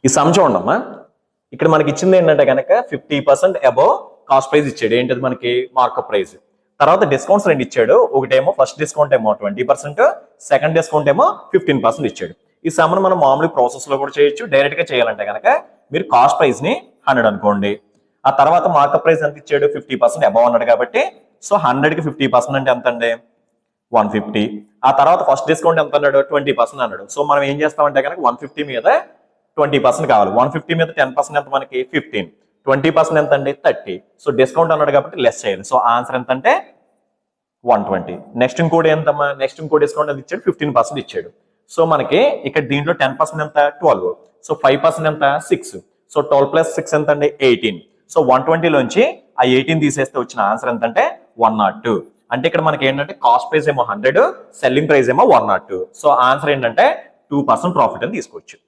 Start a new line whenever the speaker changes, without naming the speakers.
ఈ సమ్ చూడమ్మా, ఇక్కడ మనకి ఇచ్చింది ఏంటంటే కనుక 50% అబోవ్ కాస్ట్ ప్రైస్ ఇచ్చాడు. ఏంటది మనకి మార్కప్ ప్రైస్. తర్వాత డిస్కౌంట్స్ రెండు ఇచ్చాడు. ఒకటేమో ఫస్ట్ డిస్కౌంట్ ఏమో 20%, సెకండ్ డిస్కౌంట్ ఏమో 15% ఇచ్చాడు. ఈ సమ్ను మనం మామూలు ప్రాసెస్ లో కూడా చేయొచ్చు. డైరెక్ట్ గా చేయాలంటే కనుక మీరు కాస్ట్ ప్రైస్ ని 100 అనుకోండి. ఆ తర్వాత మార్కప్ ప్రైస్ ఎంత ఇచ్చాడు, 50% అబోవ్ అన్నాడు కాబట్టి సో 100 కి 50% అంటే ఎంత అండి, 150. ఆ తర్వాత ఫస్ట్ డిస్కౌంట్ ఎంత అన్నాడు, 20% అన్నాడు. సో మనం ఏం చేస్తామంటే కనుక 150 మీద 20% కావాలి. 150 మీద 10% ఎంత మనకి 15, 20% ఎంత అండి 30. సో డిస్కౌంట్ అన్నాడు కాబట్టి లెస్ చేయాలి. సో ఆన్సర్ ఎంత అంటే 120. నెక్స్ట్ ఇంకోటి ఎంతమ్మా, నెక్స్ట్ ఇంకో డిస్కౌంట్ ఎంత ఇచ్చాడు, 15% ఇచ్చాడు. సో మనకి ఇక్కడ దీంట్లో 10% ఎంత 12. సో 5% ఎంత 6. సో 12 + 6 ఎంత అండి 18. సో 120 లోంచి ఆ 18 తీసేస్తే వచ్చిన ఆన్సర్ ఎంత అంటే 102. అంటే ఇక్కడ మనకి ఏంటంటే కాస్ట్ ప్రైస్ ఏమో 100, సెల్లింగ్ ప్రైస్ ఏమో 102. సో ఆన్సర్ ఏంటంటే 2% ప్రాఫిట్ అని తీసుకోవచ్చు.